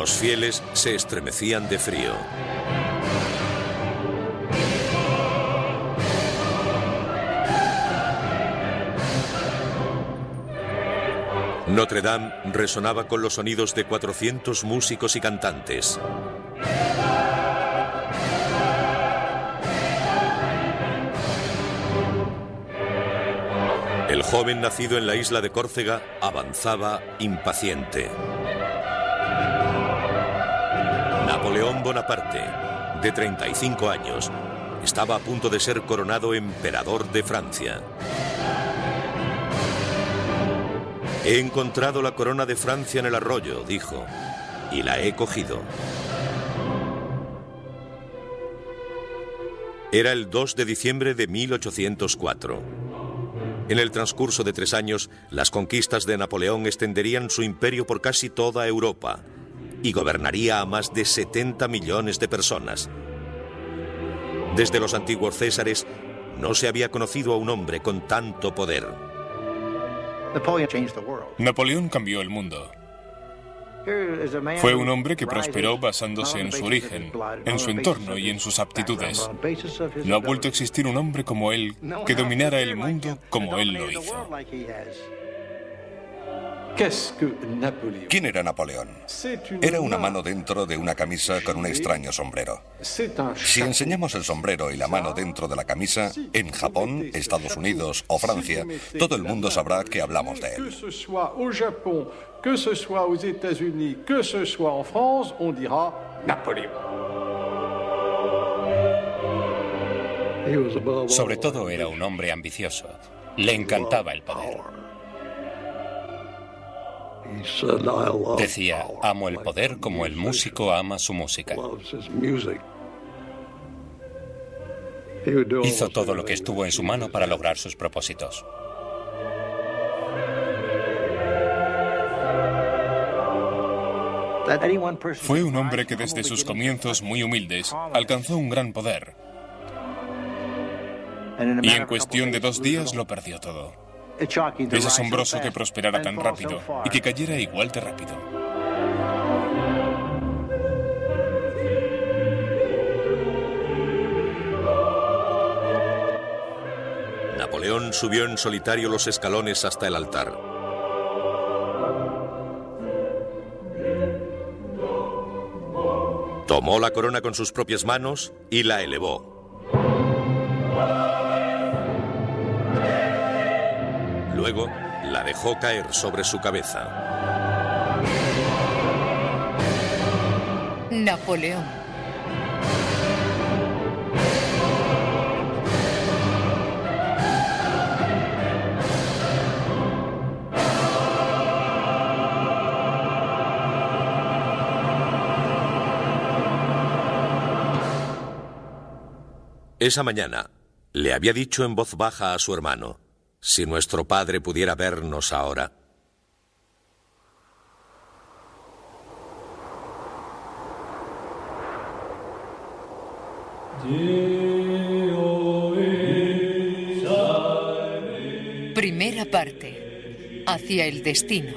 Los fieles se estremecían de frío. Notre Dame resonaba con los sonidos de 400 músicos y cantantes. El joven nacido en la isla de Córcega avanzaba impaciente. Napoleón Bonaparte, de 35 años, estaba a punto de ser coronado emperador de Francia. He encontrado la corona de Francia en el arroyo, dijo, y la he cogido. Era el 2 de diciembre de 1804. En el transcurso de 3 años, las conquistas de Napoleón extenderían su imperio por casi toda Europa y gobernaría a más de 70 millones de personas. Desde los antiguos Césares, no se había conocido a un hombre con tanto poder. Napoleón cambió el mundo. Fue un hombre que prosperó basándose en su origen, en su entorno y en sus aptitudes. No ha vuelto a existir un hombre como él que dominara el mundo como él lo hizo. ¿Quién era Napoleón? Era una mano dentro de una camisa con un extraño sombrero. Si enseñamos el sombrero y la mano dentro de la camisa, en Japón, Estados Unidos o Francia, todo el mundo sabrá que hablamos de él. Que ce soit aux États-Unis, que ce soit en France, on dira Napoléon. Sobre todo era un hombre ambicioso. Le encantaba el poder. Decía, amo el poder como el músico ama su música. Hizo todo lo que estuvo en su mano para lograr sus propósitos. Fue un hombre que desde sus comienzos muy humildes alcanzó un gran poder. Y en cuestión de 2 días lo perdió todo. Es asombroso que prosperara tan rápido y que cayera igual de rápido. Napoleón subió en solitario los escalones hasta el altar. Tomó la corona con sus propias manos y la elevó. Luego la dejó caer sobre su cabeza. Napoleón. Esa mañana le había dicho en voz baja a su hermano: si nuestro padre pudiera vernos ahora. Primera parte. Hacia el destino.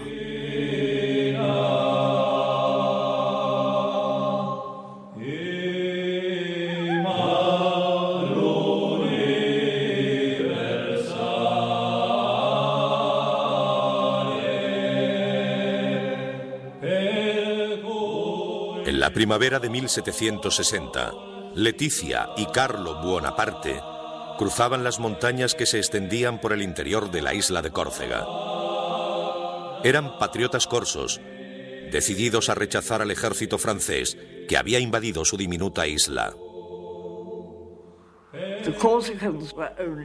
En la primavera de 1760, Leticia y Carlo Buonaparte cruzaban las montañas que se extendían por el interior de la isla de Córcega. Eran patriotas corsos, decididos a rechazar al ejército francés que había invadido su diminuta isla.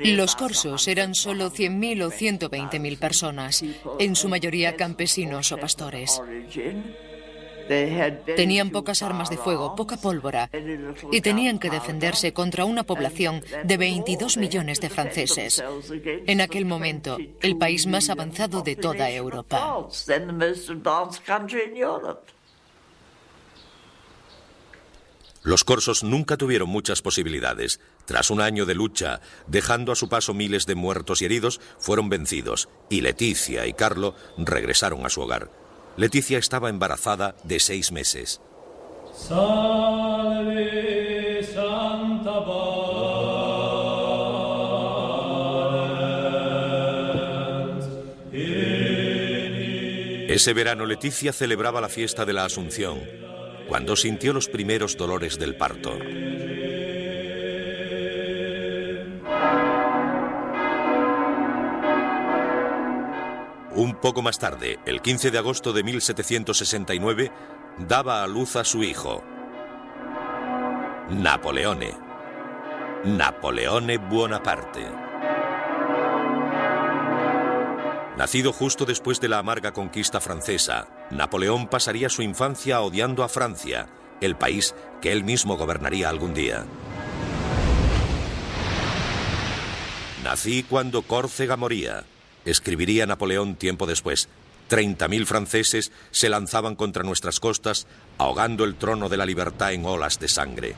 Los corsos eran solo 100.000 o 120.000 personas, en su mayoría campesinos o pastores. Tenían pocas armas de fuego, poca pólvora, y tenían que defenderse contra una población de 22 millones de franceses. En aquel momento, el país más avanzado de toda Europa. Los corsos nunca tuvieron muchas posibilidades. Tras un año de lucha, dejando a su paso miles de muertos y heridos, fueron vencidos, y Leticia y Carlo regresaron a su hogar. Leticia estaba embarazada de 6 meses. Salve Santa Valens. Ese verano Leticia celebraba la fiesta de la Asunción, cuando sintió los primeros dolores del parto. Un poco más tarde, el 15 de agosto de 1769, daba a luz a su hijo, Napoleone Bonaparte. Nacido justo después de la amarga conquista francesa, Napoleón pasaría su infancia odiando a Francia, el país que él mismo gobernaría algún día. Nací cuando Córcega moría, escribiría Napoleón tiempo después. 30.000 franceses se lanzaban contra nuestras costas, ahogando el trono de la libertad en olas de sangre.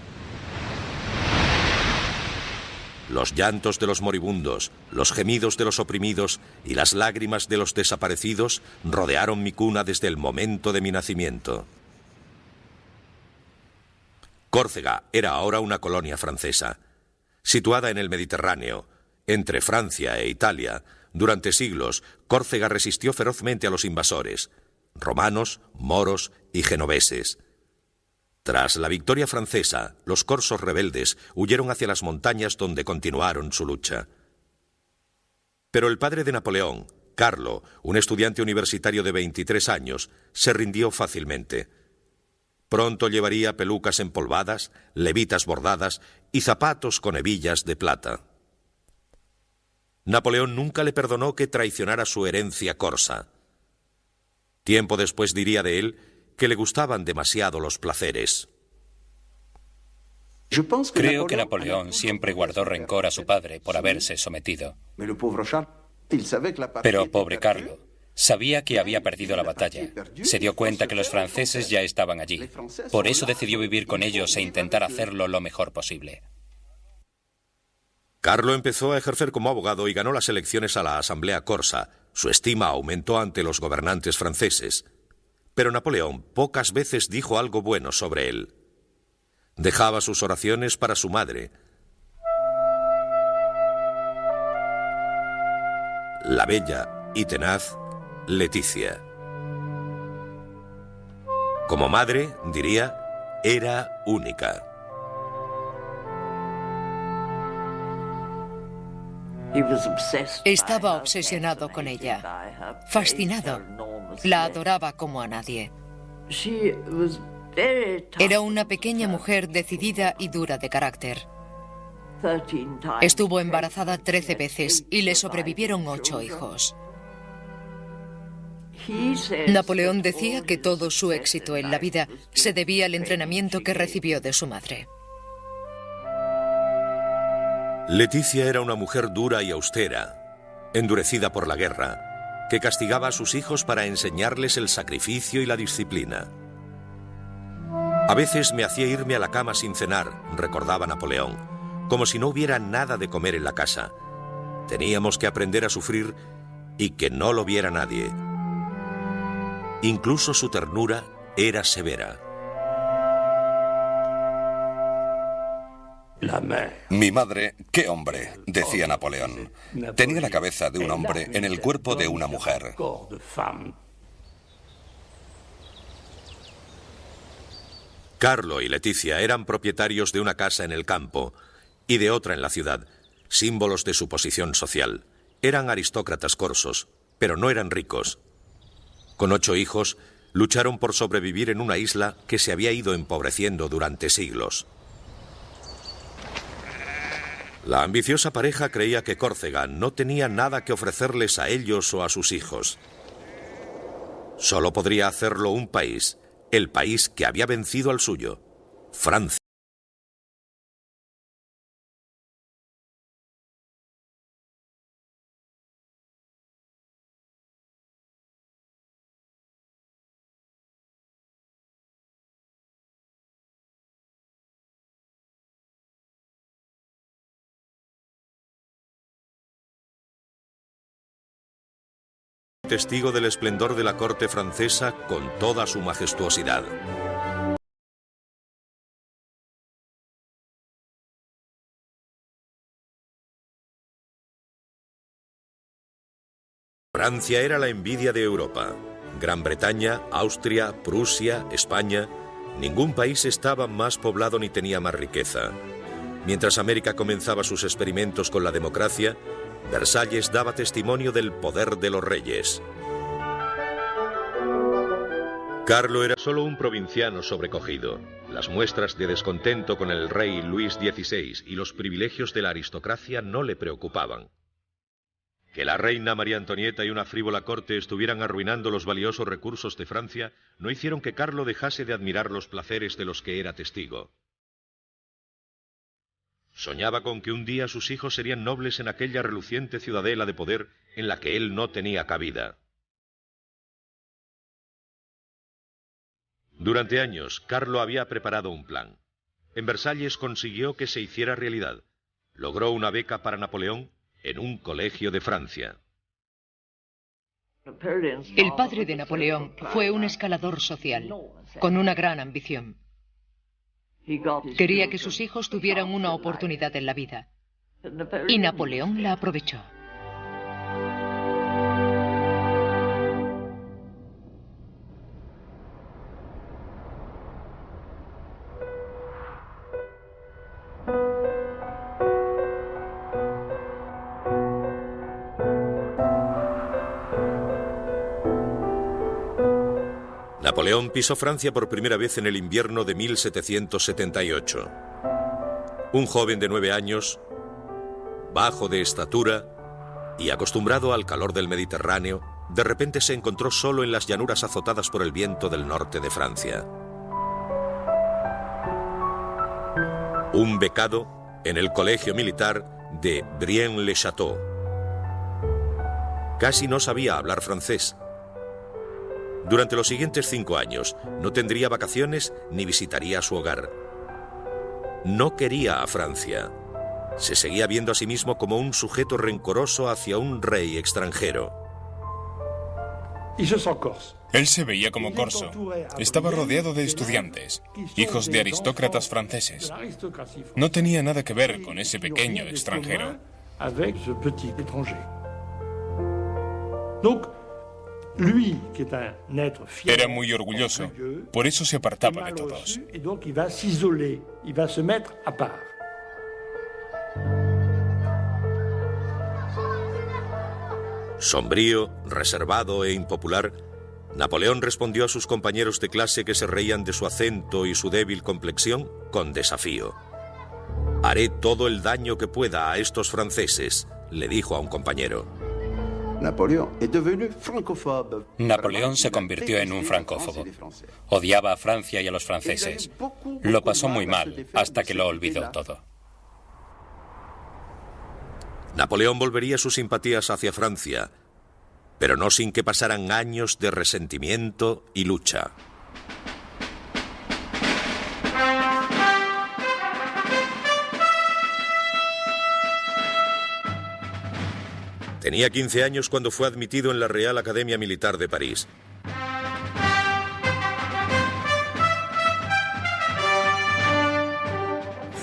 Los llantos de los moribundos, los gemidos de los oprimidos y las lágrimas de los desaparecidos rodearon mi cuna desde el momento de mi nacimiento. Córcega era ahora una colonia francesa. Situada en el Mediterráneo, entre Francia e Italia, durante siglos, Córcega resistió ferozmente a los invasores, romanos, moros y genoveses. Tras la victoria francesa, los corsos rebeldes huyeron hacia las montañas donde continuaron su lucha. Pero el padre de Napoleón, Carlo, un estudiante universitario de 23 años, se rindió fácilmente. Pronto llevaría pelucas empolvadas, levitas bordadas y zapatos con hebillas de plata. Napoleón nunca le perdonó que traicionara su herencia corsa. Tiempo después diría de él que le gustaban demasiado los placeres. Creo que Napoleón siempre guardó rencor a su padre por haberse sometido. Pero pobre Carlo, sabía que había perdido la batalla. Se dio cuenta que los franceses ya estaban allí. Por eso decidió vivir con ellos e intentar hacerlo lo mejor posible. Carlo empezó a ejercer como abogado y ganó las elecciones a la Asamblea Corsa. Su estima aumentó ante los gobernantes franceses. Pero Napoleón pocas veces dijo algo bueno sobre él. Dejaba sus oraciones para su madre, la bella y tenaz Leticia. Como madre, diría, era única. Estaba obsesionado con ella, fascinado. La adoraba como a nadie. Era una pequeña mujer decidida y dura de carácter. Estuvo embarazada 13 veces y le sobrevivieron 8 hijos. Napoleón decía que todo su éxito en la vida se debía al entrenamiento que recibió de su madre. Leticia era una mujer dura y austera, endurecida por la guerra, que castigaba a sus hijos para enseñarles el sacrificio y la disciplina. A veces me hacía irme a la cama sin cenar, recordaba Napoleón, como si no hubiera nada de comer en la casa. Teníamos que aprender a sufrir y que no lo viera nadie. Incluso su ternura era severa. Mi madre, qué hombre, decía Napoleón. Tenía la cabeza de un hombre en el cuerpo de una mujer. Carlo y Leticia eran propietarios de una casa en el campo y de otra en la ciudad, símbolos de su posición social. Eran aristócratas corsos, pero no eran ricos. Con 8 hijos, lucharon por sobrevivir en una isla que se había ido empobreciendo durante siglos. La ambiciosa pareja creía que Córcega no tenía nada que ofrecerles a ellos o a sus hijos. Solo podría hacerlo un país, el país que había vencido al suyo, Francia. testigo del esplendor de la corte francesa con toda su majestuosidad. Francia era la envidia de Europa. Gran Bretaña, Austria, Prusia, España, ningún país estaba más poblado ni tenía más riqueza. Mientras América comenzaba sus experimentos con la democracia, Versalles daba testimonio del poder de los reyes. Carlo era solo un provinciano sobrecogido. Las muestras de descontento con el rey Luis XVI y los privilegios de la aristocracia no le preocupaban. Que la reina María Antonieta y una frívola corte estuvieran arruinando los valiosos recursos de Francia no hicieron que Carlo dejase de admirar los placeres de los que era testigo. Soñaba con que un día sus hijos serían nobles en aquella reluciente ciudadela de poder en la que él no tenía cabida. Durante años, Carlo había preparado un plan. En Versalles consiguió que se hiciera realidad. Logró una beca para Napoleón en un colegio de Francia. El padre de Napoleón fue un escalador social, con una gran ambición. Quería que sus hijos tuvieran una oportunidad en la vida. Y Napoleón la aprovechó. Napoleón pisó Francia por primera vez en el invierno de 1778. Un joven de 9 años, bajo de estatura y acostumbrado al calor del Mediterráneo, de repente se encontró solo en las llanuras azotadas por el viento del norte de Francia. Un becado en el colegio militar de Brienne-le-Château. Casi no sabía hablar francés. Durante los siguientes 5 años no tendría vacaciones ni visitaría su hogar. No quería a Francia. Se seguía viendo a sí mismo como un sujeto rencoroso hacia un rey extranjero. Él se veía como corso. Estaba rodeado de estudiantes, hijos de aristócratas franceses. No tenía nada que ver con ese pequeño extranjero. Era muy orgulloso, por eso se apartaba de todos. Sombrío, reservado e impopular, Napoleón respondió a sus compañeros de clase que se reían de su acento y su débil complexión con desafío. «Haré todo el daño que pueda a estos franceses», le dijo a un compañero. Napoleón se convirtió en un francófobo. Odiaba a Francia y a los franceses. Lo pasó muy mal hasta que lo olvidó todo. Napoleón volvería sus simpatías hacia Francia, pero no sin que pasaran años de resentimiento y lucha. Tenía 15 años cuando fue admitido en la Real Academia Militar de París.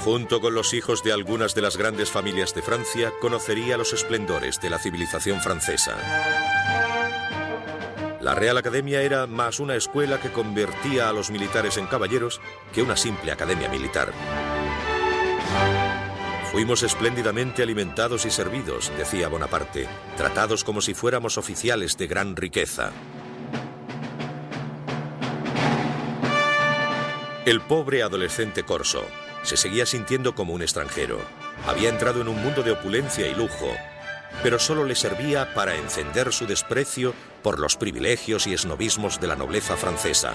Junto con los hijos de algunas de las grandes familias de Francia, conocería los esplendores de la civilización francesa. La Real Academia era más una escuela que convertía a los militares en caballeros que una simple academia militar. Fuimos espléndidamente alimentados y servidos, decía Bonaparte, tratados como si fuéramos oficiales de gran riqueza. El pobre adolescente corso se seguía sintiendo como un extranjero. Había entrado en un mundo de opulencia y lujo, pero solo le servía para encender su desprecio por los privilegios y esnobismos de la nobleza francesa.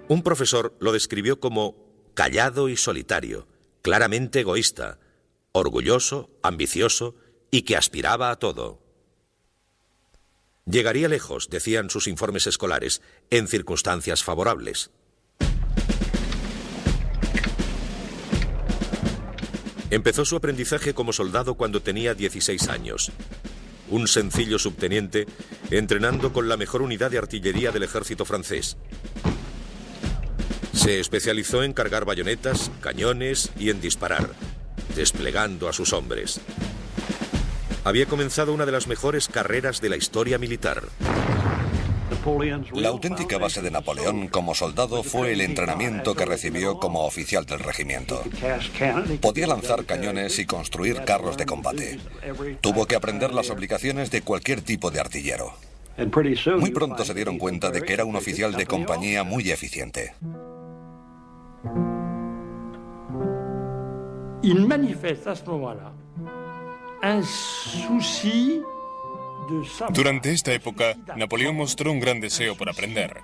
Un profesor lo describió como callado y solitario, claramente egoísta, orgulloso, ambicioso y que aspiraba a todo. Llegaría lejos, decían sus informes escolares, en circunstancias favorables. Empezó su aprendizaje como soldado cuando tenía 16 años. un sencillo subteniente, entrenando con la mejor unidad de artillería del ejército francés. Se especializó en cargar bayonetas, cañones y en disparar, desplegando a sus hombres. Había comenzado una de las mejores carreras de la historia militar. La auténtica base de Napoleón como soldado fue el entrenamiento que recibió como oficial del regimiento. Podía lanzar cañones y construir carros de combate. Tuvo que aprender las obligaciones de cualquier tipo de artillero. Muy pronto se dieron cuenta de que era un oficial de compañía muy eficiente. Il manifeste à ce moment-là un souci. Durante esta época, Napoleón mostró un gran deseo por aprender.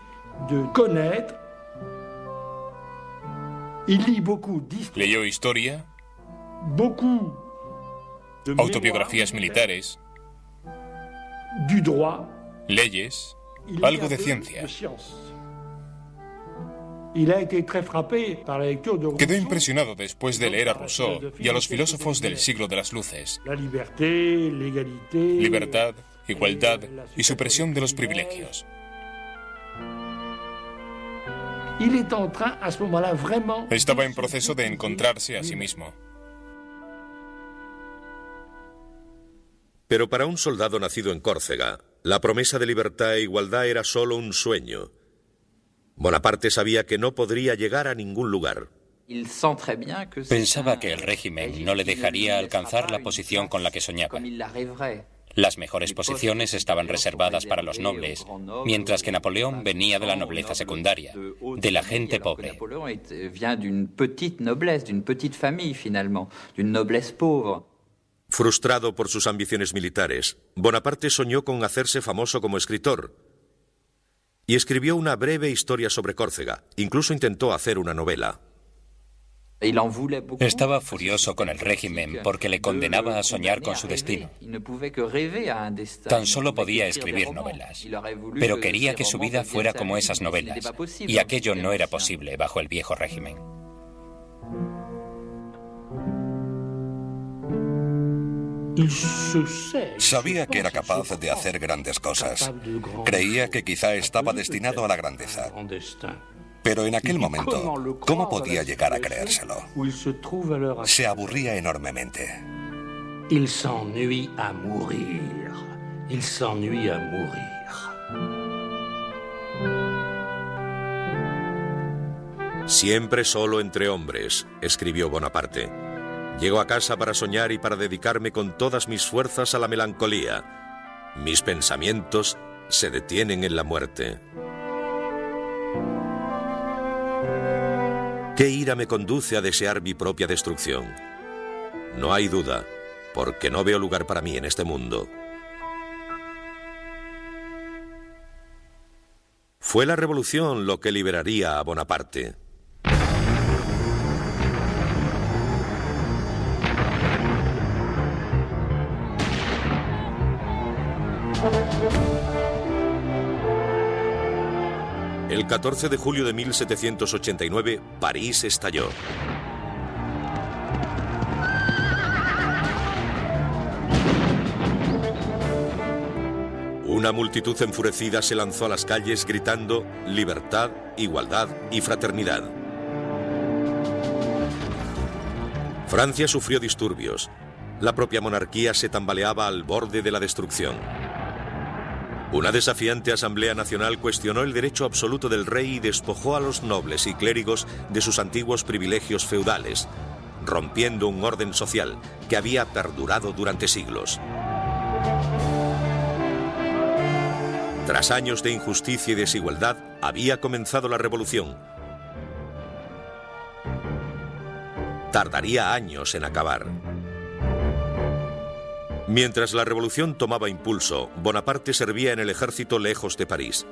Leyó historia, autobiografías militares, leyes, algo de ciencia. Quedó impresionado después de leer a Rousseau y a los filósofos del siglo de las luces. Libertad, igualdad y supresión de los privilegios. Estaba en proceso de encontrarse a sí mismo. Pero para un soldado nacido en Córcega, la promesa de libertad e igualdad era solo un sueño. Bonaparte sabía que no podría llegar a ningún lugar. Pensaba que el régimen no le dejaría alcanzar la posición con la que soñaba. Las mejores posiciones estaban reservadas para los nobles, mientras que Napoleón venía de la nobleza secundaria, de la gente pobre. Frustrado por sus ambiciones militares, Bonaparte soñó con hacerse famoso como escritor y escribió una breve historia sobre Córcega. Incluso intentó hacer una novela. Estaba furioso con el régimen porque le condenaba a soñar con su destino. Tan solo podía escribir novelas, pero quería que su vida fuera como esas novelas, y aquello no era posible bajo el viejo régimen. Sabía que era capaz de hacer grandes cosas. Creía que quizá estaba destinado a la grandeza. Pero en aquel momento, ¿cómo podía llegar a creérselo? Se aburría enormemente. Il s'ennuie à mourir. Il s'ennuie à mourir. Siempre solo entre hombres, escribió Bonaparte. Llego a casa para soñar y para dedicarme con todas mis fuerzas a la melancolía. Mis pensamientos se detienen en la muerte. ¿Qué ira me conduce a desear mi propia destrucción? No hay duda, porque no veo lugar para mí en este mundo. Fue la revolución lo que liberaría a Bonaparte. El 14 de julio de 1789, París estalló. Una multitud enfurecida se lanzó a las calles gritando libertad, igualdad y fraternidad. Francia sufrió disturbios. La propia monarquía se tambaleaba al borde de la destrucción. Una desafiante Asamblea Nacional cuestionó el derecho absoluto del rey y despojó a los nobles y clérigos de sus antiguos privilegios feudales, rompiendo un orden social que había perdurado durante siglos. Tras años de injusticia y desigualdad, había comenzado la revolución. Tardaría años en acabar. Mientras la revolución tomaba impulso, Bonaparte servía en el ejército lejos de París.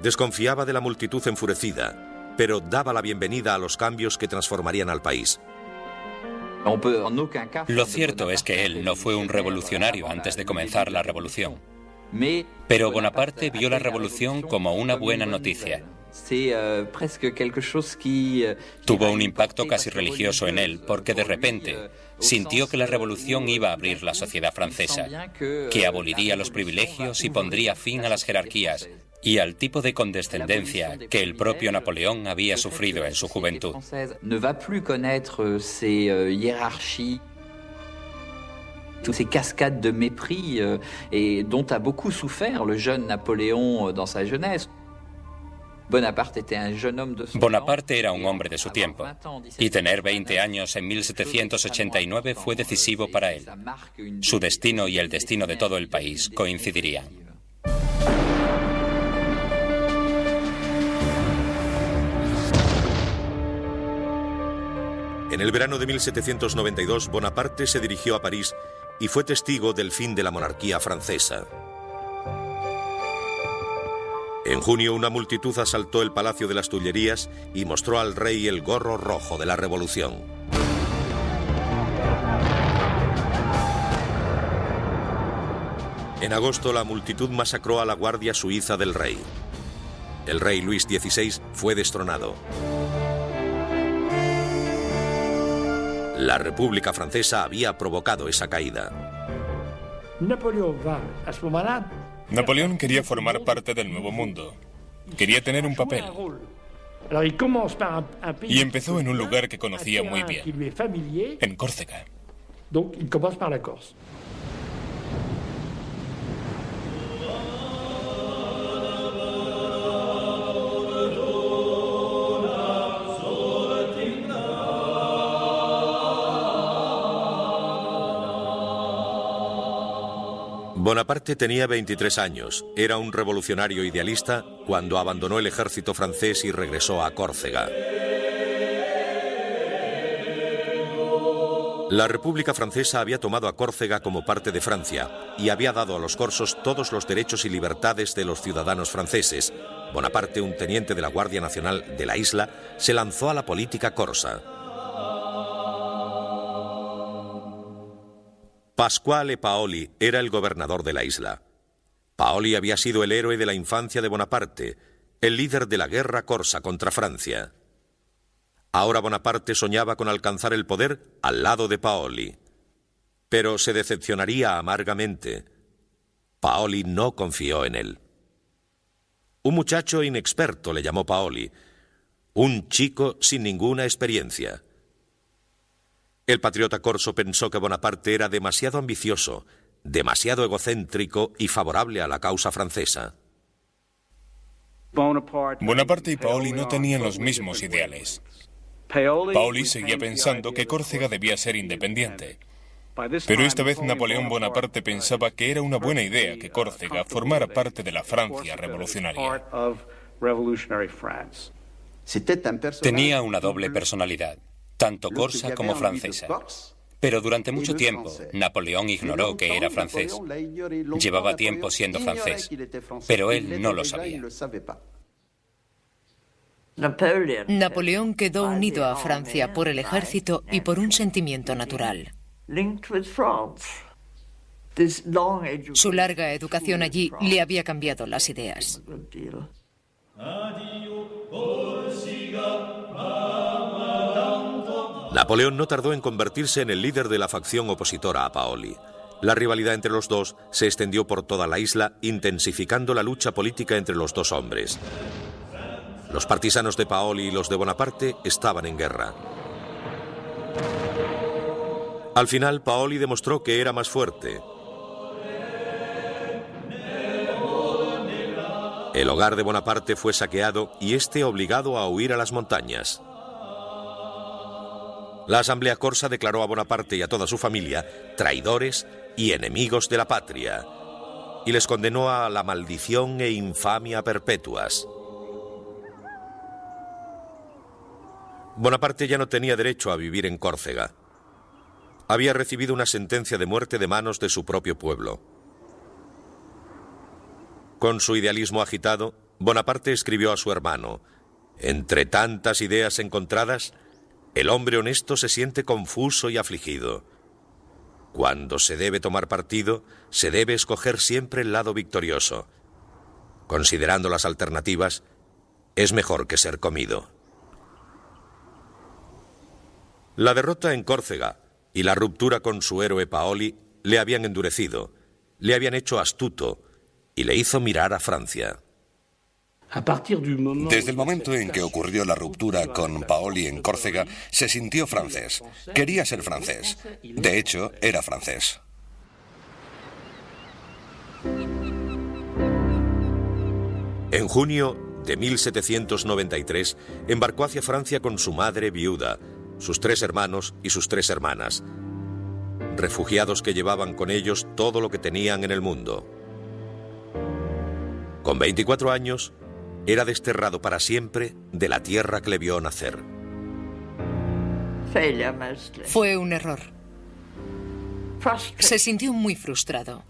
Desconfiaba de la multitud enfurecida, pero daba la bienvenida a los cambios que transformarían al país. Lo cierto es que él no fue un revolucionario antes de comenzar la revolución. Pero Bonaparte vio la revolución como una buena noticia. Tuvo un impacto casi religioso en él, porque de repente sintió que la revolución iba a abrir la sociedad francesa, que aboliría los privilegios y pondría fin a las jerarquías y al tipo de condescendencia que el propio Napoleón había sufrido en su juventud. Toutes ces cascades de mépris dont a beaucoup souffert le jeune Napoléon dans sa jeunesse. Bonaparte era un hombre de su tiempo, y tener 20 años en 1789 fue decisivo para él. Su destino y el destino de todo el país coincidirían. En el verano de 1792, Bonaparte se dirigió a París y fue testigo del fin de la monarquía francesa. En junio, una multitud asaltó el Palacio de las Tullerías y mostró al rey el gorro rojo de la Revolución. En agosto, la multitud masacró a la guardia suiza del rey. El rey Luis XVI fue destronado. La República Francesa había provocado esa caída. Napoleón quería formar parte del Nuevo Mundo. Quería tener un papel. Y empezó en un lugar que conocía muy bien, en Córcega. Bonaparte tenía 23 años, era un revolucionario idealista cuando abandonó el ejército francés y regresó a Córcega. La República Francesa había tomado a Córcega como parte de Francia y había dado a los corsos todos los derechos y libertades de los ciudadanos franceses. Bonaparte, un teniente de la Guardia Nacional de la isla, se lanzó a la política corsa. Pasquale Paoli era el gobernador de la isla. Paoli había sido el héroe de la infancia de Bonaparte, el líder de la guerra corsa contra Francia. Ahora Bonaparte soñaba con alcanzar el poder al lado de Paoli. Pero se decepcionaría amargamente. Paoli no confió en él. Un muchacho inexperto le llamó Paoli, un chico sin ninguna experiencia. El patriota corso pensó que Bonaparte era demasiado ambicioso, demasiado egocéntrico y favorable a la causa francesa. Bonaparte y Paoli no tenían los mismos ideales. Paoli seguía pensando que Córcega debía ser independiente. Pero esta vez Napoleón Bonaparte pensaba que era una buena idea que Córcega formara parte de la Francia revolucionaria. Tenía una doble personalidad, tanto corsa como francesa. Pero durante mucho tiempo, Napoleón ignoró que era francés. Llevaba tiempo siendo francés, pero él no lo sabía. Napoleón quedó unido a Francia por el ejército y por un sentimiento natural. Su larga educación allí le había cambiado las ideas. Napoleón no tardó en convertirse en el líder de la facción opositora a Paoli. La rivalidad entre los dos se extendió por toda la isla, intensificando la lucha política entre los dos hombres. Los partisanos de Paoli y los de Bonaparte estaban en guerra. Al final, Paoli demostró que era más fuerte. El hogar de Bonaparte fue saqueado y este obligado a huir a las montañas. La Asamblea Corsa declaró a Bonaparte y a toda su familia traidores y enemigos de la patria, y les condenó a la maldición e infamia perpetuas. Bonaparte ya no tenía derecho a vivir en Córcega. Había recibido una sentencia de muerte de manos de su propio pueblo. Con su idealismo agitado, Bonaparte escribió a su hermano: «Entre tantas ideas encontradas, el hombre honesto se siente confuso y afligido. Cuando se debe tomar partido, se debe escoger siempre el lado victorioso. Considerando las alternativas, es mejor que ser comido. La derrota en Córcega y la ruptura con su héroe Paoli le habían endurecido, le habían hecho astuto y le hizo mirar a Francia. Desde el momento en que ocurrió la ruptura con Paoli en Córcega, se sintió francés. Quería ser francés. De hecho, era francés. En junio de 1793 embarcó hacia Francia con su madre viuda, sus 3 hermanos y sus 3 hermanas, refugiados que llevaban con ellos todo lo que tenían en el mundo. Con 24 años, era desterrado para siempre de la tierra que le vio nacer. Fue un error. Se sintió muy frustrado.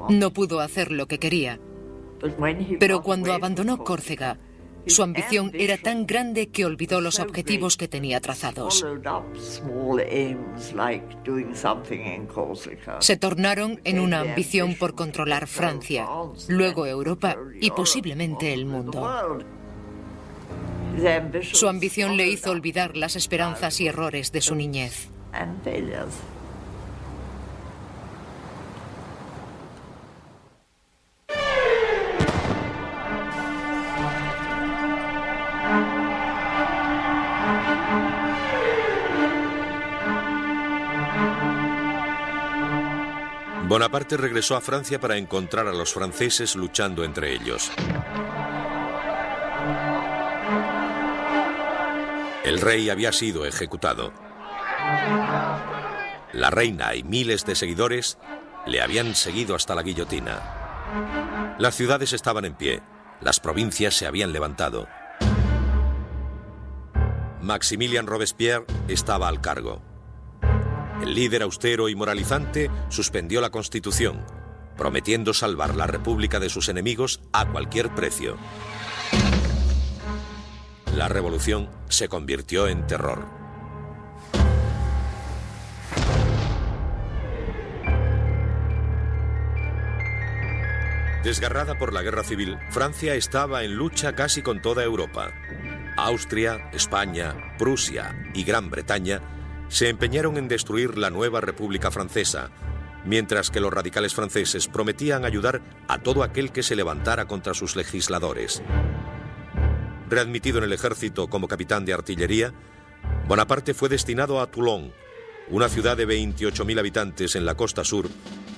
No pudo hacer lo que quería. Pero cuando abandonó Córcega, su ambición era tan grande que olvidó los objetivos que tenía trazados. Se tornaron en una ambición por controlar Francia, luego Europa y posiblemente el mundo. Su ambición le hizo olvidar las esperanzas y errores de su niñez. Bonaparte regresó a Francia para encontrar a los franceses luchando entre ellos. El rey había sido ejecutado. La reina y miles de seguidores le habían seguido hasta la guillotina. Las ciudades estaban en pie, las provincias se habían levantado. Maximilien Robespierre estaba al cargo. El líder austero y moralizante suspendió la Constitución, prometiendo salvar la República de sus enemigos a cualquier precio. La revolución se convirtió en terror. Desgarrada por la guerra civil, Francia estaba en lucha casi con toda Europa. Austria, España, Prusia y Gran Bretaña se empeñaron en destruir la nueva República Francesa, mientras que los radicales franceses prometían ayudar a todo aquel que se levantara contra sus legisladores. Readmitido en el ejército como capitán de artillería, Bonaparte fue destinado a Toulon, una ciudad de 28.000 habitantes en la costa sur,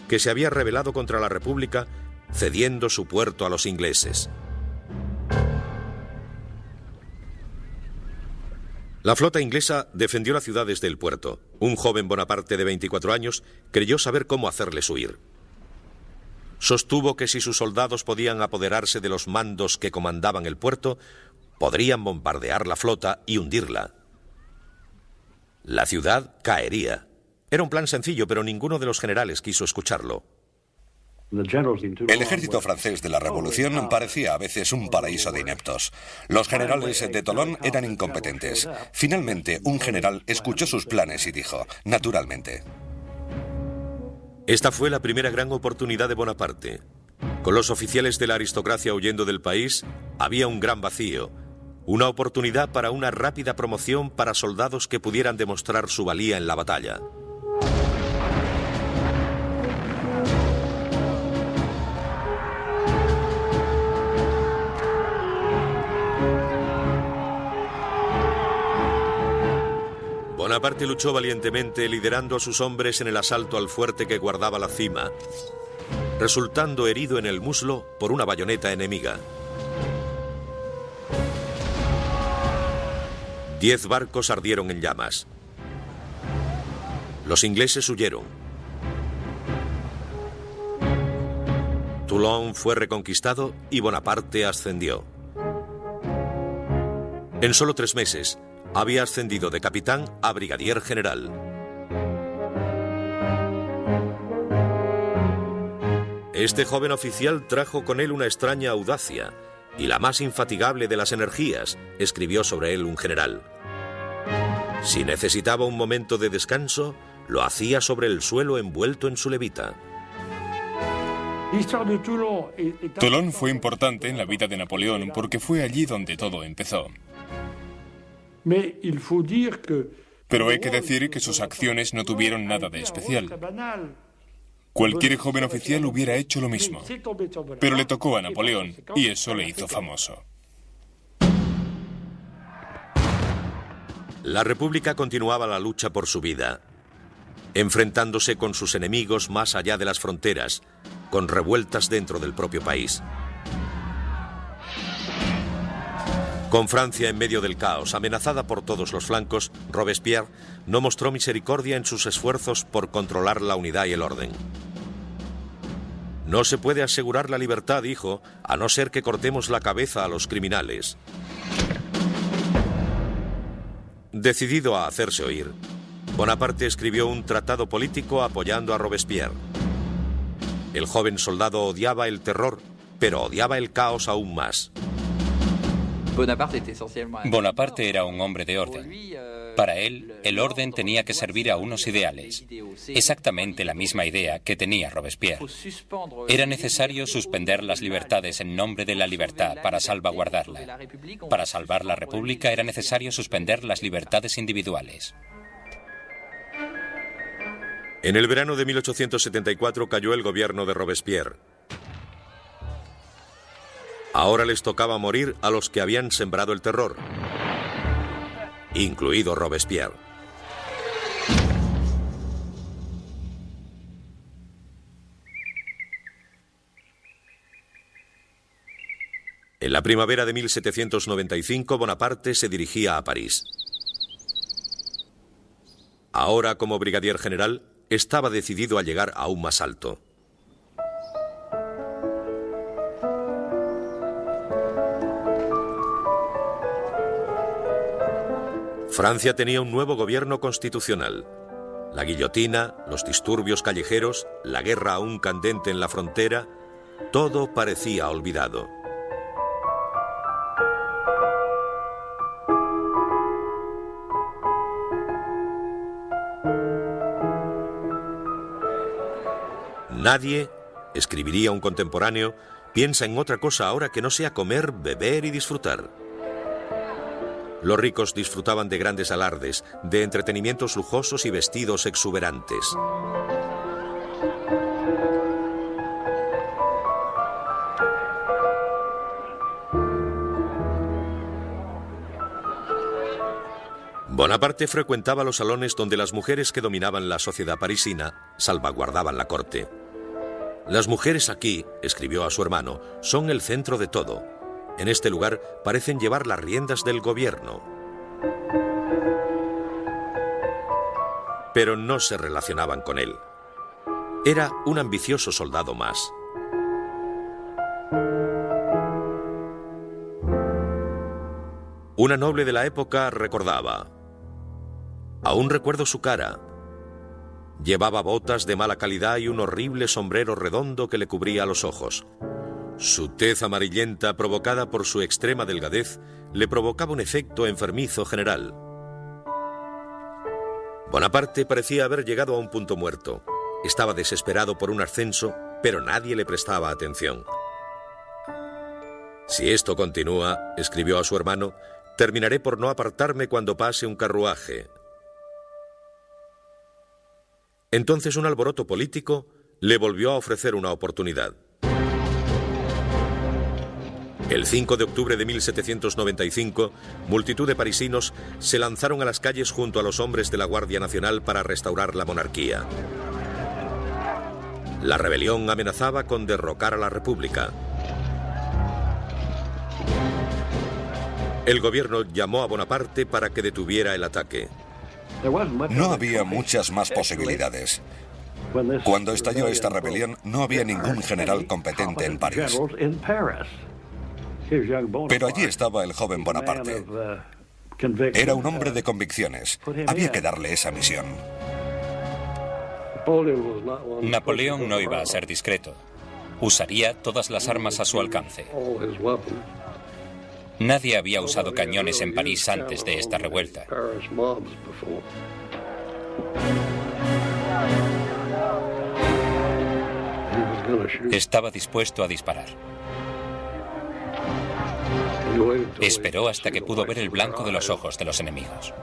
que se había rebelado contra la República, cediendo su puerto a los ingleses. La flota inglesa defendió la ciudad desde el puerto. Un joven Bonaparte de 24 años creyó saber cómo hacerles huir. Sostuvo que si sus soldados podían apoderarse de los mandos que comandaban el puerto, podrían bombardear la flota y hundirla. La ciudad caería. Era un plan sencillo, pero ninguno de los generales quiso escucharlo. El ejército francés de la Revolución parecía a veces un paraíso de ineptos. Los generales de Toulon eran incompetentes. Finalmente, un general escuchó sus planes y dijo, naturalmente. Esta fue la primera gran oportunidad de Bonaparte. Con los oficiales de la aristocracia huyendo del país, había un gran vacío. Una oportunidad para una rápida promoción para soldados que pudieran demostrar su valía en la batalla. Bonaparte luchó valientemente liderando a sus hombres en el asalto al fuerte que guardaba la cima, resultando herido en el muslo por una bayoneta enemiga. 10 barcos ardieron en llamas. Los ingleses huyeron. Toulon fue reconquistado y Bonaparte ascendió. En solo 3 meses, había ascendido de capitán a brigadier general. Este joven oficial trajo con él una extraña audacia y la más infatigable de las energías, escribió sobre él un general. Si necesitaba un momento de descanso, lo hacía sobre el suelo envuelto en su levita. Toulon fue importante en la vida de Napoleón porque fue allí donde todo empezó. Pero hay que decir que sus acciones no tuvieron nada de especial. Cualquier joven oficial hubiera hecho lo mismo, pero le tocó a Napoleón y eso le hizo famoso. La República continuaba la lucha por su vida, enfrentándose con sus enemigos más allá de las fronteras, con revueltas dentro del propio país. Con Francia en medio del caos, amenazada por todos los flancos, Robespierre no mostró misericordia en sus esfuerzos por controlar la unidad y el orden. No se puede asegurar la libertad, dijo, a no ser que cortemos la cabeza a los criminales. Decidido a hacerse oír, Bonaparte escribió un tratado político apoyando a Robespierre. El joven soldado odiaba el terror, pero odiaba el caos aún más. Bonaparte era un hombre de orden. Para él, el orden tenía que servir a unos ideales, exactamente la misma idea que tenía Robespierre. Era necesario suspender las libertades en nombre de la libertad para salvaguardarla. Para salvar la República era necesario suspender las libertades individuales. En el verano de 1874 cayó el gobierno de Robespierre. Ahora les tocaba morir a los que habían sembrado el terror, incluido Robespierre. En la primavera de 1795, Bonaparte se dirigía a París. Ahora, como brigadier general, estaba decidido a llegar aún más alto. Francia tenía un nuevo gobierno constitucional. La guillotina, los disturbios callejeros, la guerra aún candente en la frontera, todo parecía olvidado. Nadie, escribiría un contemporáneo, piensa en otra cosa ahora que no sea comer, beber y disfrutar. Los ricos disfrutaban de grandes alardes, de entretenimientos lujosos y vestidos exuberantes. Bonaparte frecuentaba los salones donde las mujeres que dominaban la sociedad parisina salvaguardaban la corte. Las mujeres aquí, escribió a su hermano, son el centro de todo. En este lugar parecen llevar las riendas del gobierno. Pero no se relacionaban con él. Era un ambicioso soldado más. Una noble de la época recordaba: aún recuerdo su cara. Llevaba botas de mala calidad y un horrible sombrero redondo que le cubría los ojos. Su tez amarillenta, provocada por su extrema delgadez, le provocaba un efecto enfermizo general. Bonaparte parecía haber llegado a un punto muerto. Estaba desesperado por un ascenso, pero nadie le prestaba atención. Si esto continúa, escribió a su hermano, terminaré por no apartarme cuando pase un carruaje. Entonces un alboroto político le volvió a ofrecer una oportunidad. El 5 de octubre de 1795, multitud de parisinos se lanzaron a las calles junto a los hombres de la Guardia Nacional para restaurar la monarquía. La rebelión amenazaba con derrocar a la República. El gobierno llamó a Bonaparte para que detuviera el ataque. No había muchas más posibilidades. Cuando estalló esta rebelión, no había ningún general competente en París. Pero allí estaba el joven Bonaparte. Era un hombre de convicciones. Había que darle esa misión. Napoleón no iba a ser discreto. Usaría todas las armas a su alcance. Nadie había usado cañones en París antes de esta revuelta. Estaba dispuesto a disparar. Esperó hasta que pudo ver el blanco de los ojos de los enemigos.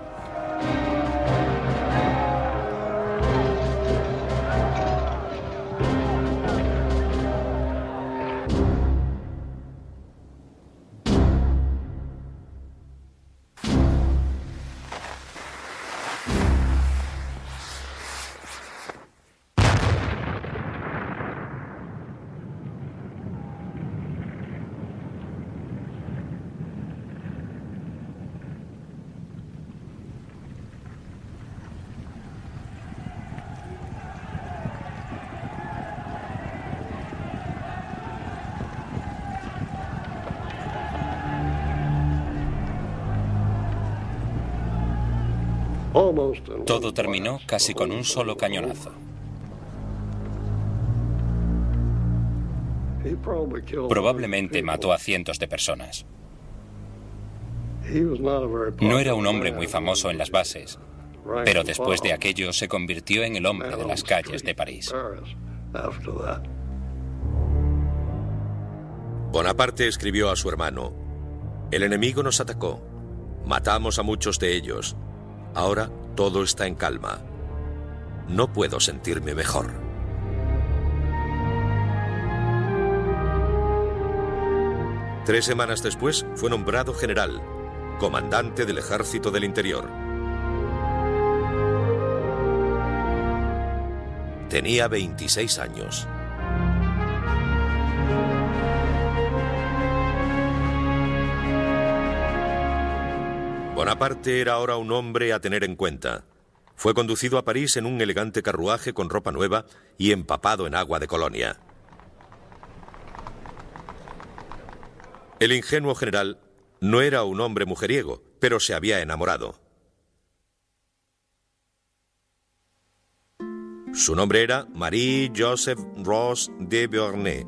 Todo terminó casi con un solo cañonazo. Probablemente mató a cientos de personas. No era un hombre muy famoso en las bases, pero después de aquello se convirtió en el hombre de las calles de París. Bonaparte escribió a su hermano: "El enemigo nos atacó. Matamos a muchos de ellos. Ahora todo está en calma. No puedo sentirme mejor". Tres semanas después fue nombrado general, comandante del Ejército del Interior. Tenía 26 años. Bonaparte era ahora un hombre a tener en cuenta. Fue conducido a París en un elegante carruaje con ropa nueva y empapado en agua de Colonia. El ingenuo general no era un hombre mujeriego, pero se había enamorado. Su nombre era Marie-Joseph Rose de Beauharnais,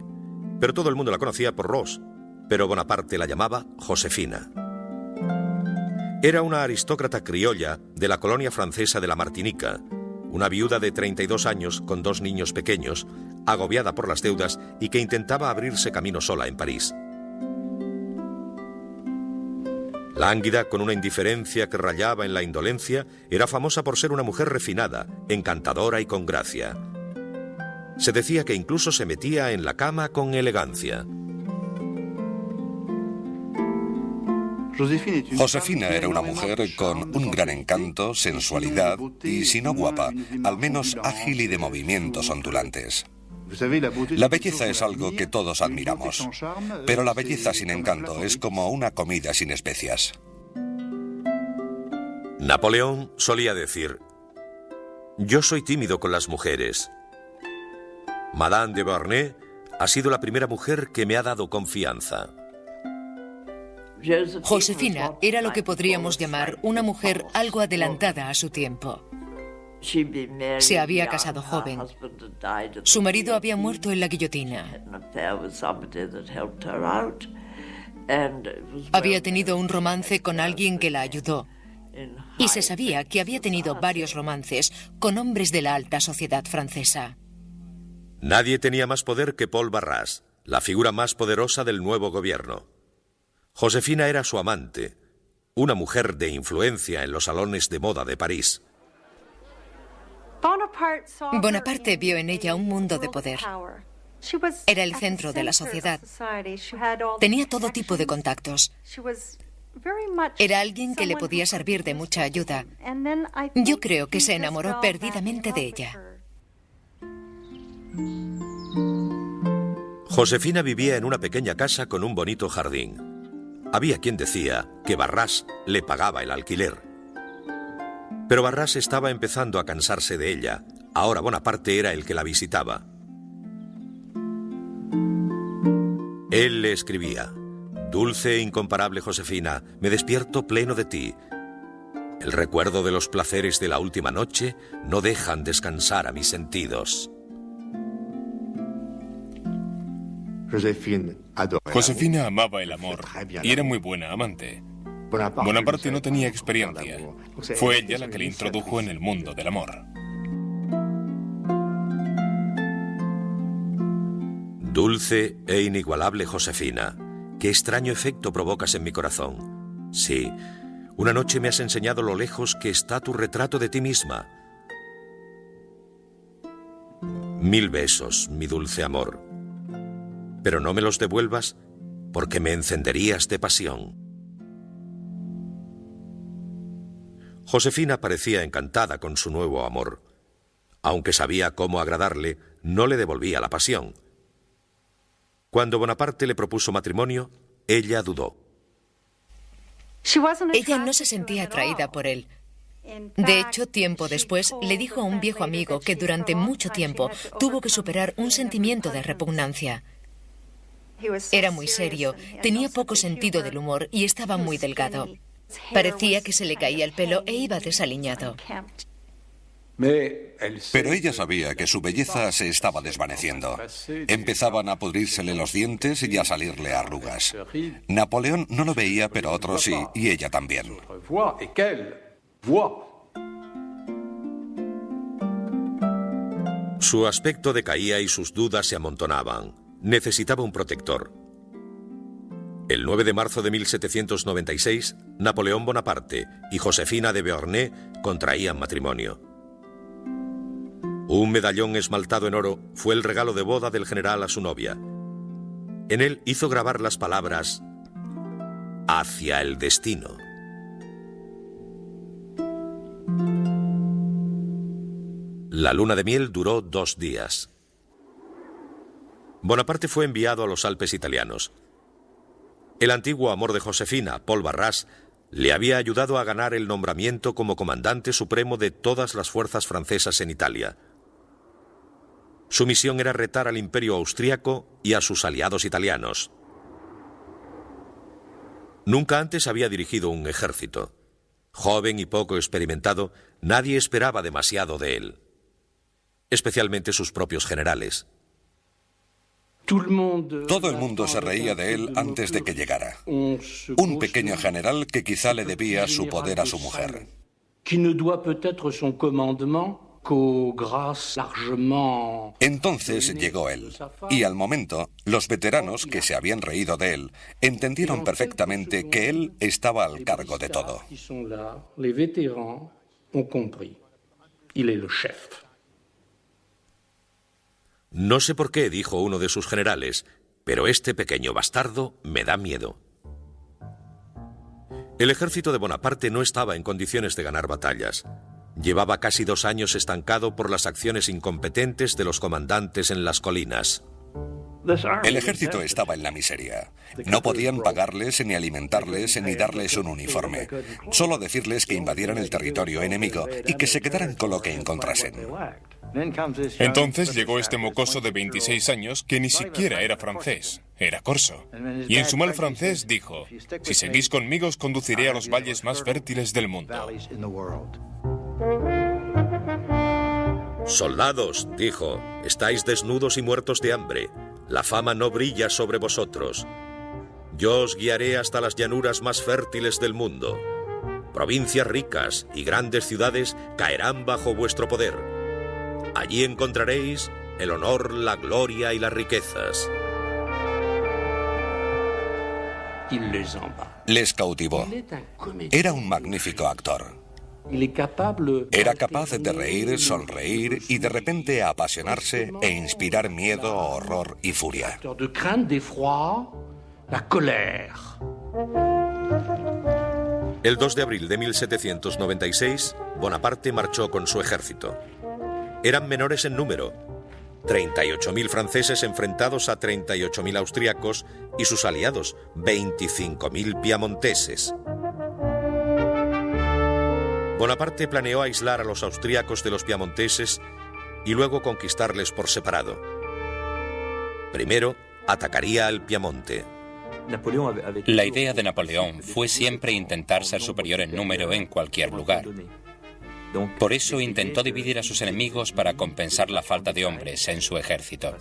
pero todo el mundo la conocía por Rose, pero Bonaparte la llamaba Josefina. Era una aristócrata criolla de la colonia francesa de la Martinica, una viuda de 32 años con 2 niños pequeños, agobiada por las deudas y que intentaba abrirse camino sola en París. Lánguida, con una indiferencia que rayaba en la indolencia, era famosa por ser una mujer refinada, encantadora y con gracia. Se decía que incluso se metía en la cama con elegancia. Josefina era una mujer con un gran encanto, sensualidad y, si no guapa, al menos ágil y de movimientos ondulantes. La belleza es algo que todos admiramos, pero la belleza sin encanto es como una comida sin especias. Napoleón solía decir: "Yo soy tímido con las mujeres. Madame de Beauharnais ha sido la primera mujer que me ha dado confianza". Josefina era lo que podríamos llamar una mujer algo adelantada a su tiempo. Se había casado joven. Su marido había muerto en la guillotina. Había tenido un romance con alguien que la ayudó. Y se sabía que había tenido varios romances con hombres de la alta sociedad francesa. Nadie tenía más poder que Paul Barras, la figura más poderosa del nuevo gobierno. Josefina era su amante, una mujer de influencia en los salones de moda de París. Bonaparte vio en ella un mundo de poder. Era el centro de la sociedad. Tenía todo tipo de contactos. Era alguien que le podía servir de mucha ayuda. Yo creo que se enamoró perdidamente de ella. Josefina vivía en una pequeña casa con un bonito jardín. Había quien decía que Barras le pagaba el alquiler. Pero Barras estaba empezando a cansarse de ella. Ahora Bonaparte era el que la visitaba. Él le escribía: "Dulce e incomparable Josefina, me despierto pleno de ti. El recuerdo de los placeres de la última noche no dejan descansar a mis sentidos". Josefina amaba el amor y era muy buena amante. Bonaparte no tenía experiencia. Fue ella la que le introdujo en el mundo del amor. Dulce e inigualable Josefina, qué extraño efecto provocas en mi corazón. Sí, una noche me has enseñado lo lejos que está tu retrato de ti misma. 1000 besos, mi dulce amor. Pero no me los devuelvas porque me encenderías de pasión. Josefina parecía encantada con su nuevo amor. Aunque sabía cómo agradarle, no le devolvía la pasión. Cuando Bonaparte le propuso matrimonio, ella dudó. Ella no se sentía atraída por él. De hecho, tiempo después, le dijo a un viejo amigo que durante mucho tiempo tuvo que superar un sentimiento de repugnancia. Era muy serio, tenía poco sentido del humor y estaba muy delgado. Parecía que se le caía el pelo e iba desaliñado. Pero ella sabía que su belleza se estaba desvaneciendo. Empezaban a pudrírsele los dientes y a salirle arrugas. Napoleón no lo veía, pero otros sí, y ella también. Su aspecto decaía y sus dudas se amontonaban. Necesitaba un protector. El 9 de marzo de 1796, Napoleón Bonaparte y Josefina de Beauharnais contraían matrimonio. Un medallón esmaltado en oro fue el regalo de boda del general a su novia. En él hizo grabar las palabras «Hacia el destino». La luna de miel duró 2 días. Bonaparte fue enviado a los Alpes italianos. El antiguo amor de Josefina, Paul Barras, le había ayudado a ganar el nombramiento como comandante supremo de todas las fuerzas francesas en Italia. Su misión era retar al imperio austríaco y a sus aliados italianos. Nunca antes había dirigido un ejército. Joven y poco experimentado, nadie esperaba demasiado de él. Especialmente sus propios generales. Todo el mundo se reía de él antes de que llegara. Un pequeño general que quizá le debía su poder a su mujer. Entonces llegó él, y al momento, los veteranos que se habían reído de él entendieron perfectamente que él estaba al cargo de todo. No sé por qué, dijo uno de sus generales, pero este pequeño bastardo me da miedo. El ejército de Bonaparte no estaba en condiciones de ganar batallas. Llevaba casi 2 años estancado por las acciones incompetentes de los comandantes en las colinas. El ejército estaba en la miseria. No podían pagarles, ni alimentarles, ni darles un uniforme. Solo decirles que invadieran el territorio enemigo y que se quedaran con lo que encontrasen. Entonces llegó este mocoso de 26 años que ni siquiera era francés, era corso. Y en su mal francés dijo: si seguís conmigo os conduciré a los valles más fértiles del mundo. Soldados, dijo, estáis desnudos y muertos de hambre. La fama no brilla sobre vosotros. Yo os guiaré hasta las llanuras más fértiles del mundo. Provincias ricas y grandes ciudades caerán bajo vuestro poder. Allí encontraréis el honor, la gloria y las riquezas. Les cautivó. Era un magnífico actor. Era capaz de reír, sonreír y de repente apasionarse e inspirar miedo, horror y furia. El 2 de abril de 1796, Bonaparte marchó con su ejército. Eran menores en número, 38.000 franceses enfrentados a 38.000 austriacos y sus aliados, 25.000 piamonteses. Bonaparte planeó aislar a los austriacos de los piamonteses y luego conquistarles por separado. Primero, atacaría al Piamonte. La idea de Napoleón fue siempre intentar ser superior en número en cualquier lugar. Por eso intentó dividir a sus enemigos para compensar la falta de hombres en su ejército.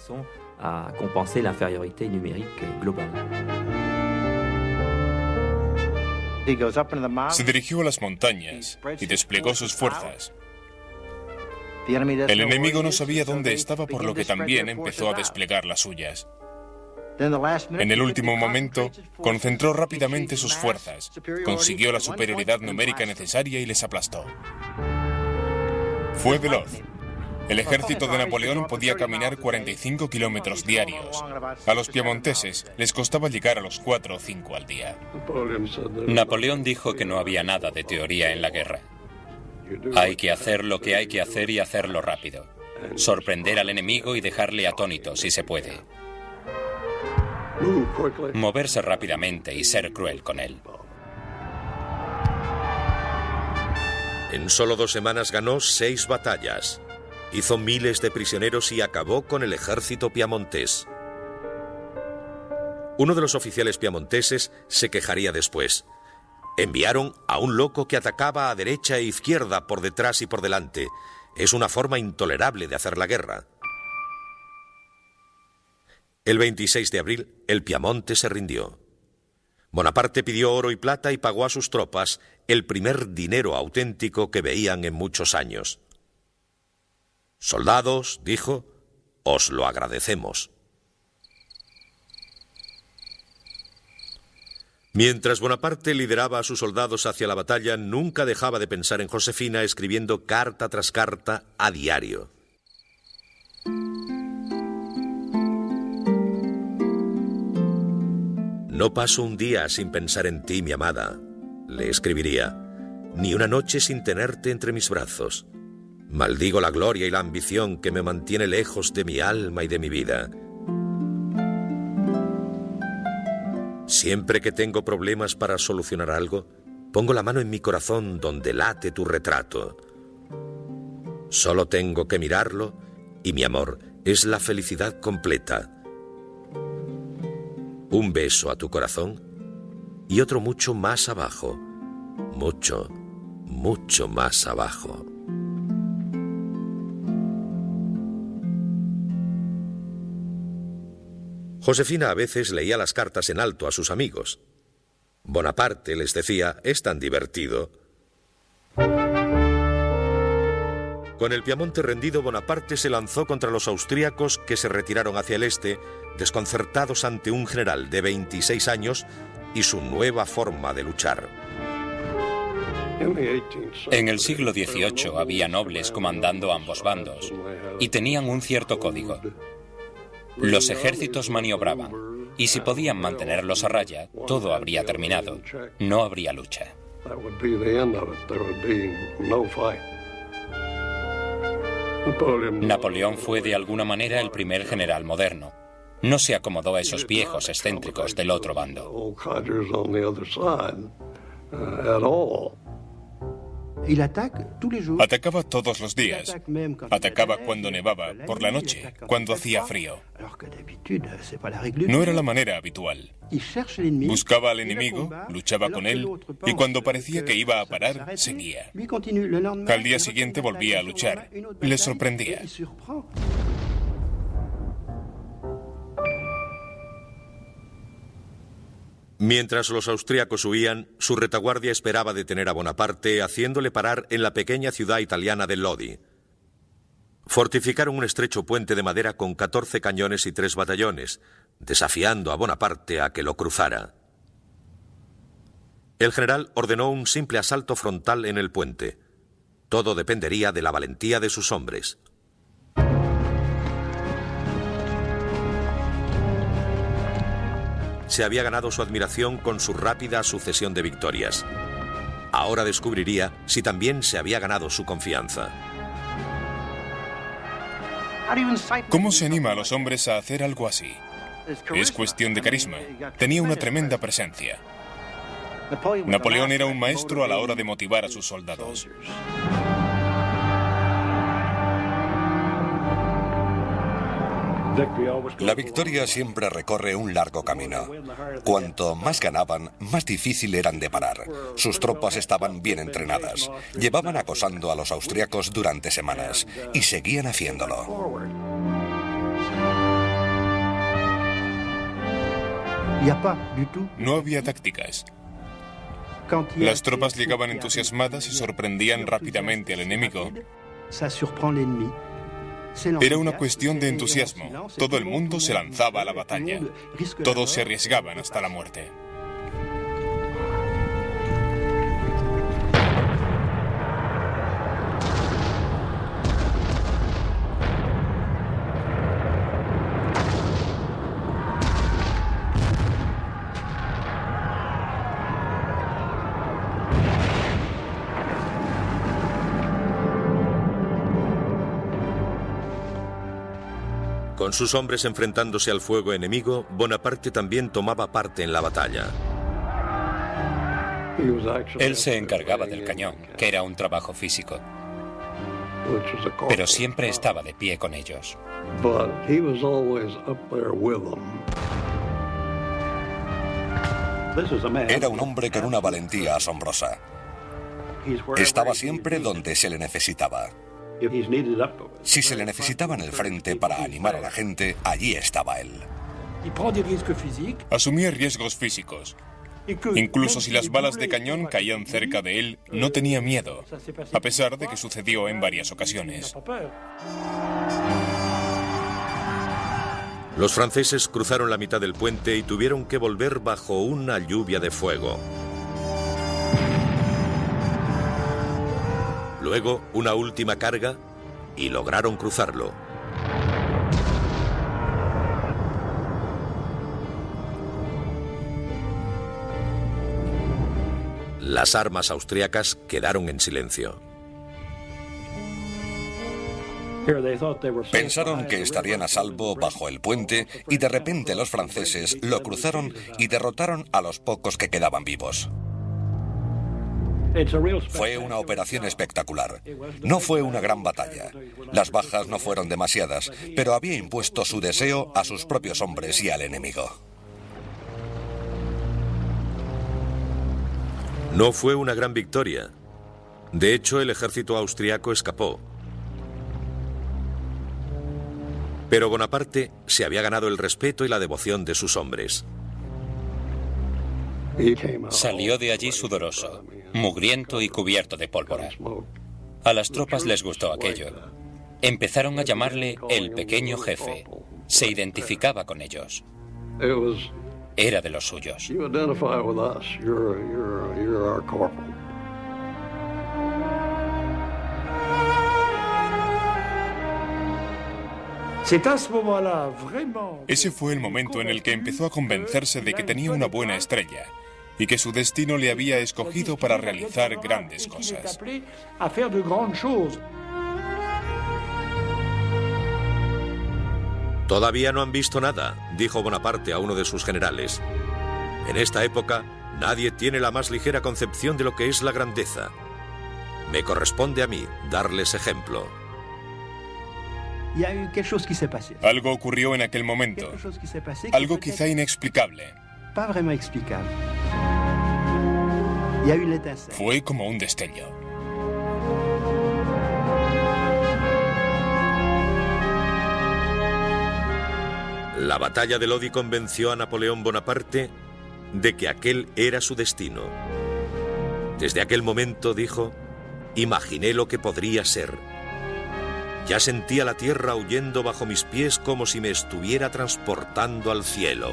Se dirigió a las montañas y desplegó sus fuerzas. El enemigo no sabía dónde estaba, por lo que también empezó a desplegar las suyas. En el último momento, concentró rápidamente sus fuerzas, consiguió la superioridad numérica necesaria y les aplastó. Fue veloz. El ejército de Napoleón podía caminar 45 kilómetros diarios. A los piamonteses les costaba llegar a los 4 o 5 al día. Napoleón dijo que no había nada de teoría en la guerra. Hay que hacer lo que hay que hacer y hacerlo rápido. Sorprender al enemigo y dejarle atónito si se puede. Moverse rápidamente y ser cruel con él. En solo 2 semanas ganó 6 batallas. Hizo miles de prisioneros y acabó con el ejército piamontés. Uno de los oficiales piamonteses se quejaría después. Enviaron a un loco que atacaba a derecha e izquierda, por detrás y por delante. Es una forma intolerable de hacer la guerra. El 26 de abril, el Piamonte se rindió. Bonaparte pidió oro y plata y pagó a sus tropas el primer dinero auténtico que veían en muchos años. «Soldados», dijo, «os lo agradecemos». Mientras Bonaparte lideraba a sus soldados hacia la batalla, nunca dejaba de pensar en Josefina, escribiendo carta tras carta a diario. «No paso un día sin pensar en ti, mi amada», le escribiría, «ni una noche sin tenerte entre mis brazos. Maldigo la gloria y la ambición que me mantiene lejos de mi alma y de mi vida. Siempre que tengo problemas para solucionar algo, pongo la mano en mi corazón donde late tu retrato. Solo tengo que mirarlo y mi amor es la felicidad completa. Un beso a tu corazón y otro mucho más abajo, mucho, mucho más abajo». Josefina a veces leía las cartas en alto a sus amigos. Bonaparte les decía, «es tan divertido». Con el Piamonte rendido, Bonaparte se lanzó contra los austríacos, que se retiraron hacia el este, desconcertados ante un general de 26 años y su nueva forma de luchar. En el siglo XVIII había nobles comandando ambos bandos y tenían un cierto código. Los ejércitos maniobraban, y si podían mantenerlos a raya, todo habría terminado. No habría lucha. Napoleón fue de alguna manera el primer general moderno. No se acomodó a esos viejos excéntricos del otro bando. Atacaba todos los días. Atacaba cuando nevaba, por la noche, cuando hacía frío. No era la manera habitual. Buscaba al enemigo, luchaba con él, y cuando parecía que iba a parar, seguía. Al día siguiente volvía a luchar. Le sorprendía. Mientras los austríacos huían, su retaguardia esperaba detener a Bonaparte, haciéndole parar en la pequeña ciudad italiana de Lodi. Fortificaron un estrecho puente de madera con 14 cañones y 3 batallones, desafiando a Bonaparte a que lo cruzara. El general ordenó un simple asalto frontal en el puente. Todo dependería de la valentía de sus hombres. Se había ganado su admiración con su rápida sucesión de victorias. Ahora descubriría si también se había ganado su confianza. ¿Cómo se anima a los hombres a hacer algo así? Es cuestión de carisma. Tenía una tremenda presencia. Napoleón era un maestro a la hora de motivar a sus soldados. La victoria siempre recorre un largo camino. Cuanto más ganaban, más difícil eran de parar. Sus tropas estaban bien entrenadas. Llevaban acosando a los austriacos durante semanas y seguían haciéndolo. No había tácticas. Las tropas llegaban entusiasmadas y sorprendían rápidamente al enemigo. Era una cuestión de entusiasmo. Todo el mundo se lanzaba a la batalla. Todos se arriesgaban hasta la muerte. Con sus hombres enfrentándose al fuego enemigo, Bonaparte también tomaba parte en la batalla. Él se encargaba del cañón, que era un trabajo físico, pero siempre estaba de pie con ellos. Era un hombre con una valentía asombrosa. Estaba siempre donde se le necesitaba. Si se le necesitaba en el frente para animar a la gente, allí estaba él. Asumía riesgos físicos. Incluso si las balas de cañón caían cerca de él, no tenía miedo, a pesar de que sucedió en varias ocasiones. Los franceses cruzaron la mitad del puente y tuvieron que volver bajo una lluvia de fuego. Luego, una última carga y lograron cruzarlo. Las armas austriacas quedaron en silencio. Pensaron que estarían a salvo bajo el puente y de repente los franceses lo cruzaron y derrotaron a los pocos que quedaban vivos. Fue una operación espectacular. No fue una gran batalla. Las bajas no fueron demasiadas, pero había impuesto su deseo a sus propios hombres y al enemigo. No fue una gran victoria. De hecho, el ejército austriaco escapó. Pero Bonaparte se había ganado el respeto y la devoción de sus hombres. Salió de allí sudoroso, mugriento y cubierto de pólvora. A las tropas les gustó aquello. Empezaron a llamarle el pequeño jefe. Se identificaba con ellos. Era de los suyos. Ese fue el momento en el que empezó a convencerse de que tenía una buena estrella y que su destino le había escogido para realizar grandes cosas. Todavía no han visto nada, dijo Bonaparte a uno de sus generales. En esta época, nadie tiene la más ligera concepción de lo que es la grandeza. Me corresponde a mí darles ejemplo. Algo ocurrió en aquel momento, algo quizá inexplicable. Fue como un destello. La batalla de Lodi convenció a Napoleón Bonaparte de que aquel era su destino. Desde aquel momento, dijo, imaginé lo que podría ser. Ya sentía la tierra huyendo bajo mis pies como si me estuviera transportando al cielo.